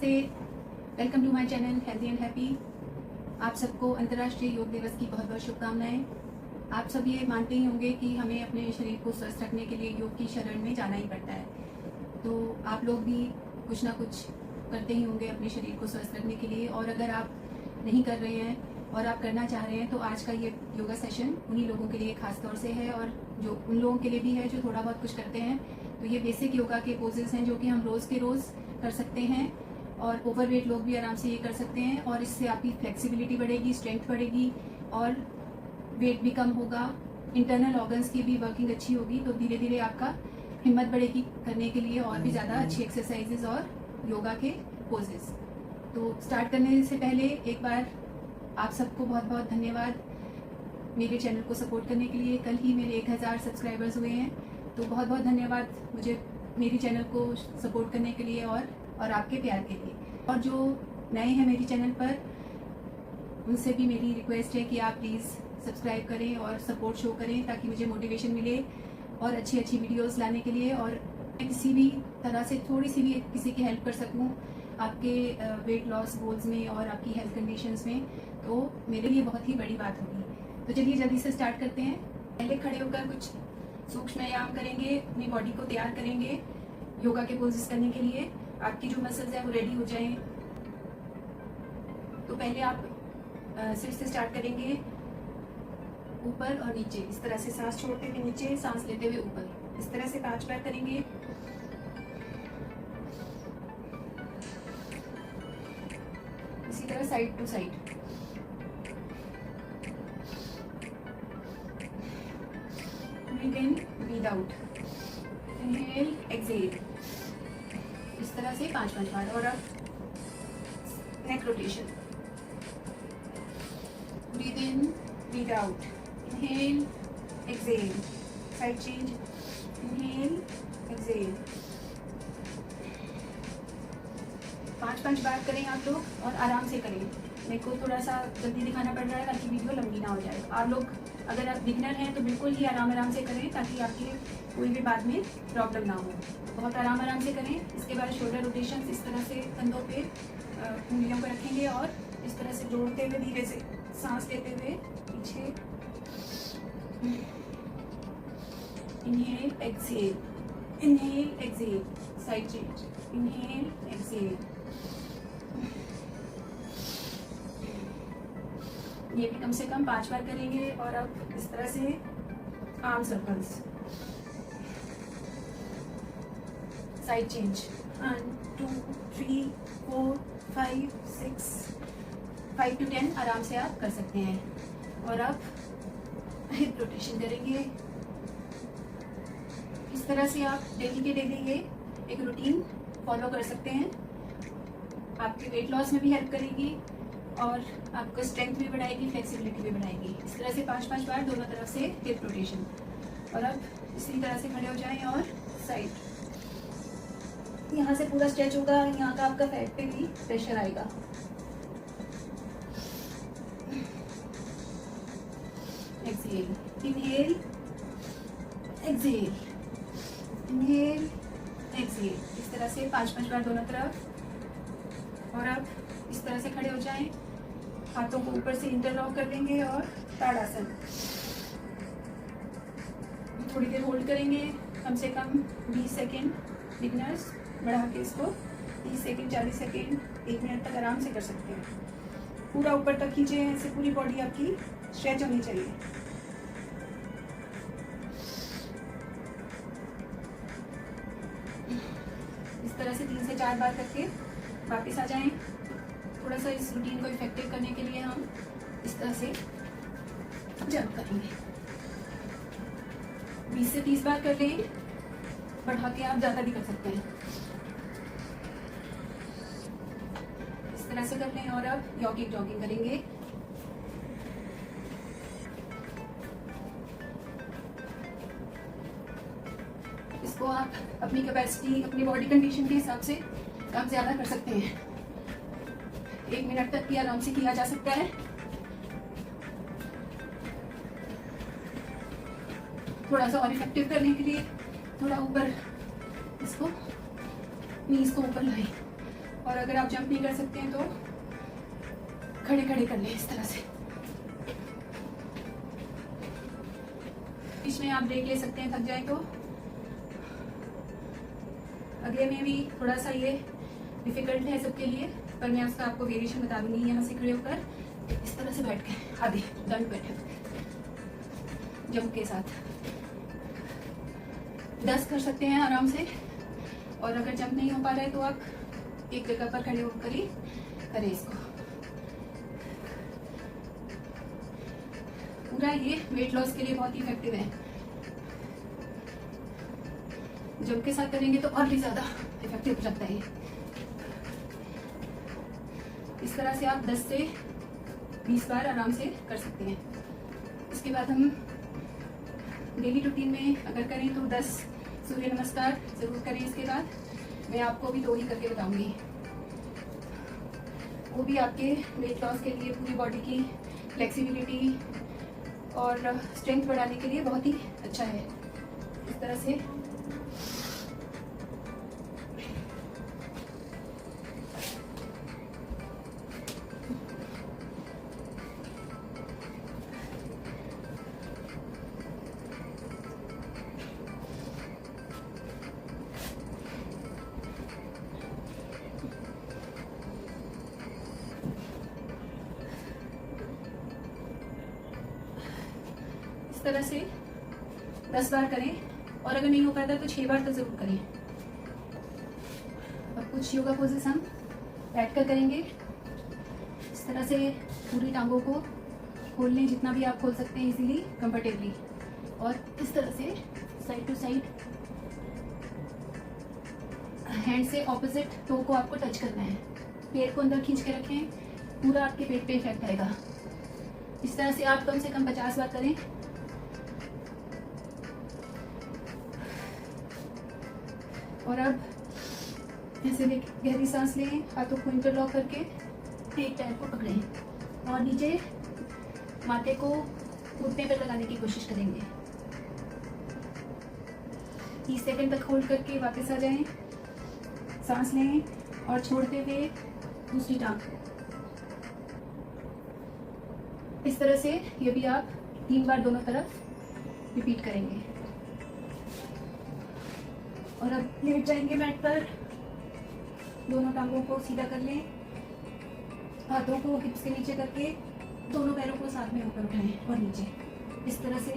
नमस्ते, welcome to my channel healthy and happy. आप सबको अंतर्राष्ट्रीय योग दिवस की बहुत बहुत शुभकामनाएं। आप सब ये मानते ही होंगे कि हमें अपने शरीर को स्वस्थ रखने के लिए योग की शरण में जाना ही पड़ता है। तो आप लोग भी कुछ ना कुछ करते ही होंगे अपने शरीर को स्वस्थ रखने के लिए, और अगर आप नहीं कर रहे हैं और आप करना चाह रहे हैं तो आज का ये योगा सेशन उन्हीं लोगों के लिए खास तौर से है, और जो उन लोगों के लिए भी है जो थोड़ा बहुत कुछ करते हैं। तो ये बेसिक योगा के पोजेस हैं जो कि हम रोज़ के रोज़ कर सकते हैं, और ओवरवेट लोग भी आराम से ये कर सकते हैं, और इससे आपकी फ्लेक्सिबिलिटी बढ़ेगी, स्ट्रेंथ बढ़ेगी और वेट भी कम होगा, इंटरनल ऑर्गन्स की भी वर्किंग अच्छी होगी। तो धीरे धीरे आपका हिम्मत बढ़ेगी करने के लिए और भी ज़्यादा अच्छी एक्सरसाइजेज और योगा के पोजेस। तो स्टार्ट करने से पहले एक बार आप सबको बहुत बहुत धन्यवाद मेरे चैनल को सपोर्ट करने के लिए। कल ही मेरे 1000 सब्सक्राइबर्स हुए हैं, तो बहुत बहुत धन्यवाद मुझे मेरी चैनल को सपोर्ट करने के लिए और आपके प्यार के लिए। और जो नए हैं मेरी चैनल पर, उनसे भी मेरी रिक्वेस्ट है कि आप प्लीज़ सब्सक्राइब करें और सपोर्ट शो करें, ताकि मुझे मोटिवेशन मिले और अच्छी अच्छी वीडियोस लाने के लिए, और किसी भी तरह से थोड़ी सी भी किसी की हेल्प कर सकूं आपके वेट लॉस गोल्स में और आपकी हेल्थ कंडीशंस में, तो मेरे लिए बहुत ही बड़ी बात होगी। तो चलिए जल्दी से स्टार्ट करते हैं। पहले खड़े होकर कुछ सूक्ष्म व्यायाम करेंगे, अपनी बॉडी को तैयार करेंगे योगा के पोजेस करने के लिए। आपकी जो मसल्स हैं वो रेडी हो जाएं। तो पहले आप सिर से स्टार्ट करेंगे, ऊपर और नीचे, इस तरह से सांस छोड़ते हुए नीचे, सांस लेते हुए ऊपर, इस तरह से 5 बार करेंगे। इसी तरह side to side. Breathe in, breathe out, inhale, exhale, इस तरह से 5-5 बार। और अब neck rotation, breathe in, breathe out, inhale, exhale, side change, inhale, exhale. 5-5 बार करें आप लोग, और आराम से करें। मेरे को थोड़ा सा जल्दी दिखाना पड़ रहा है ताकि वीडियो लंबी ना हो जाए। आप लोग अगर आप बिगनर हैं तो बिल्कुल ही आराम से करें, ताकि आपके कोई भी बाद में प्रॉब्लम ना हो। बहुत आराम से करें। इसके बाद शोल्डर रोटेशन, इस तरह से कंधों पे उंगलियों को रखेंगे और इस तरह से जोड़ते हुए धीरे से सांस लेते हुए पीछे, inhale, exhale, inhale, exhale, side change, inhale, exhale. ये भी कम से कम 5 बार करेंगे। और अब इस तरह से arm circles, side change, 1 2 3 4 5 6 5 to 10 आराम से आप कर सकते हैं। और अब हिप रोटेशन करेंगे। इस तरह से आप डेली के डेली ये एक रूटीन फॉलो कर सकते हैं। आपके वेट लॉस में भी हेल्प करेगी और आपको स्ट्रेंथ भी बढ़ाएगी, फ्लेक्सिबिलिटी भी बढ़ाएगी। इस तरह से 5-5 बार दोनों तरफ से हिप रोटेशन। और अब इसी तरह से खड़े हो जाएं और साइड, यहाँ से पूरा स्ट्रेच होगा, यहाँ का आपका फैट पे भी प्रेशर आएगा। Exhale, inhale, exhale, inhale, exhale, इस तरह से 5-5 बार दोनों तरफ। और अब इस तरह से खड़े हो जाएं, हाथों को ऊपर से इंटरलॉक कर देंगे और ताड़ासन। थोड़ी देर होल्ड करेंगे, कम से कम 20 सेकेंड। बिगनर्स बढ़ा के इसको 30 सेकेंड, 40 सेकेंड, 1 मिनट तक आराम से कर सकते हैं। पूरा ऊपर तक खींचे, ऐसे पूरी बॉडी आपकी स्ट्रेच होनी चाहिए। इस तरह से 3 से 4 बार करके वापस आ जाएं। थोड़ा सा इस रूटीन को इफेक्टिव करने के लिए हम इस तरह से जंप करेंगे। 20 से 30 बार कर लें, बढ़ा के आप ज़्यादा भी कर सकते हैं। इस तरह से कर लें। और अब जॉगिंग करेंगे। इसको आप अपनी कैपेसिटी, अपनी बॉडी कंडीशन के हिसाब से कम ज़्यादा कर सकते हैं। 1 मिनट तक भी आराम से किया जा सकता है। थोड़ा सा और इफेक्टिव करने के लिए थोड़ा ऊपर इसको नीज को ऊपर लाएं और अगर आप जंप नहीं कर सकते हैं तो खड़े खड़े कर लें इस तरह से। बीच में आप ब्रेक ले सकते हैं थक जाए तो। अगले में भी थोड़ा सा ये डिफिकल्ट है सबके लिए, पर मैं उसका आपको वेरिएशन बता दूंगी। यहाँ से खड़े होकर इस तरह से बैठ के आधे दंड बैठक जंप के साथ 10 कर सकते हैं आराम से। और अगर जंप नहीं हो पा रहा है तो आप एक जगह पर खड़े होकर ही करें इसको। पूरा ये वेट लॉस के लिए बहुत ही इफेक्टिव है। जंप के साथ करेंगे तो और भी ज्यादा इफेक्टिव हो जाता है। इस तरह से आप 10 से 20 बार आराम से कर सकते हैं। इसके बाद हम डेली रूटीन में अगर करें तो 10 सूर्य नमस्कार जरूर करें। इसके बाद मैं आपको भी 2 ही करके बताऊंगी, वो भी आपके वेट लॉस के लिए, पूरी बॉडी की फ्लेक्सिबिलिटी और स्ट्रेंथ बढ़ाने के लिए बहुत ही अच्छा है। इस तरह से तरह से 10 बार करें, और अगर नहीं हो पाता तो 6 बार तो जरूर करें। अब कुछ योगा पोजेस हम बैठ कर करेंगे। इस तरह से पूरी टांगों को खोल लें, जितना भी आप खोल सकते हैं इजीली, कंफर्टेबली। और इस तरह से साइड टू साइड हैंड से ऑपोजिट टो को आपको टच करना है। पेट को अंदर खींच के रखें, पूरा आपके पेट पे इफेक्ट आएगा। इस तरह से आप कम से कम 50 बार करें। और अब ऐसे गहरी सांस लें, हाथों को इंटरलॉक करके एक पैर को पकड़ें और नीचे माथे को घुटने पर लगाने की कोशिश करेंगे। 30 सेकंड तक होल्ड करके वापस आ जाएं। सांस लें और छोड़ते हुए दूसरी टांग। इस तरह से ये भी आप 3 बार दोनों तरफ रिपीट करेंगे। और अब लेट जाएंगे मैट पर, दोनों टांगों को सीधा कर लें, हाथों को हिप्स के नीचे करके दोनों पैरों को साथ में ऊपर उठाएं और नीचे। इस तरह से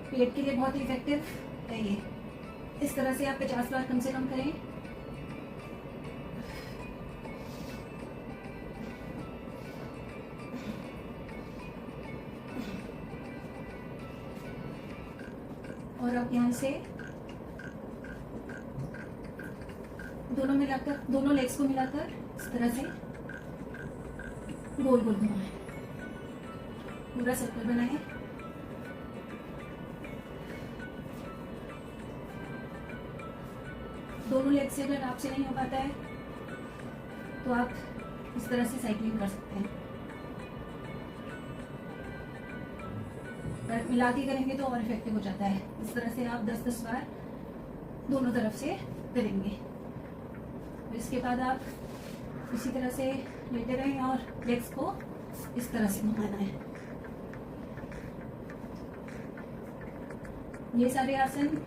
पेट के लिए बहुत ही इफेक्टिव है ये। इस तरह से आप 50 बार कम से कम करें। और अब यहाँ से दोनों लेग्स को मिलाकर इस तरह से गोल गोल घुमाएं, पूरा सर्कल बनाएं। दोनों लेग से अगर आपसे नहीं हो पाता है तो आप इस तरह से साइकिलिंग कर सकते हैं। पर मिला के करेंगे तो और इफेक्टिव हो जाता है। इस तरह से आप 10-10 बार दोनों तरफ से करेंगे। इसके बाद आप इसी तरह से लेटे रहें और लेग्स को इस तरह से घुमाना है। ये सारे आसन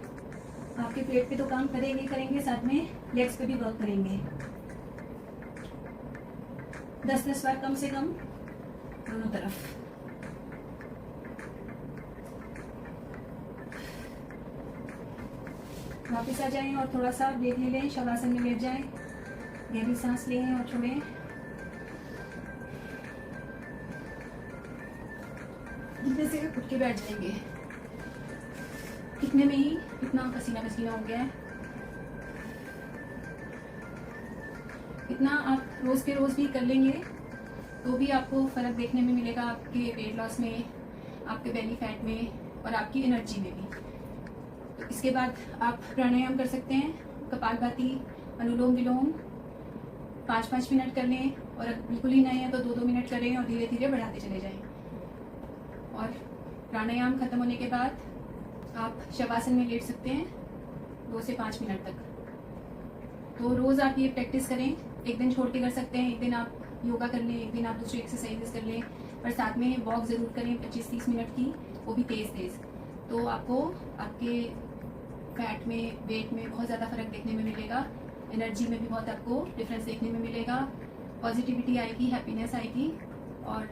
आपके पेट पे तो काम करेंगे, साथ में लेग्स पे भी वर्क करेंगे। 10-10 बार कम से कम दोनों तरफ। वापस आ जाएं और थोड़ा सा ब्रेक ले लें, शवासन में लेट जाएं, गहरी सांस लें और छोड़ें। धीरे से उठ के बैठ जाएंगे। कितने में ही इतना पसीना पसीना हो गया है। इतना आप रोज के रोज भी कर लेंगे तो भी आपको फर्क देखने में मिलेगा, आपके वेट लॉस में, आपके बेली फैट में और आपकी एनर्जी में भी। तो इसके बाद आप प्राणायाम कर सकते हैं, कपालभाति, अनुलोम विलोम 5-5 मिनट कर लें, और बिल्कुल ही नहीं है तो 2-2 मिनट करें और धीरे धीरे बढ़ाते चले जाएं। और प्राणायाम खत्म होने के बाद आप शवासन में लेट सकते हैं 2 से 5 मिनट तक। तो रोज़ आप ये प्रैक्टिस करें, एक दिन छोड़ के कर सकते हैं, एक दिन आप योगा कर लें, एक दिन आप दूसरी एक्सरसाइजेस कर लें, पर साथ में वॉक ज़रूर करें 25-30 मिनट की, वो भी तेज़। तो आपको आपके फैट में, वेट में बहुत ज़्यादा फ़र्क देखने में मिलेगा, एनर्जी में भी बहुत आपको डिफरेंस देखने में मिलेगा, पॉजिटिविटी आएगी, हैप्पीनेस आएगी और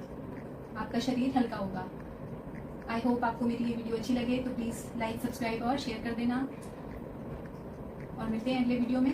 आपका शरीर हल्का होगा। आई होप आपको मेरी ये वीडियो अच्छी लगे, तो प्लीज़ लाइक, सब्सक्राइब और शेयर कर देना और मिलते हैं अगले वीडियो में।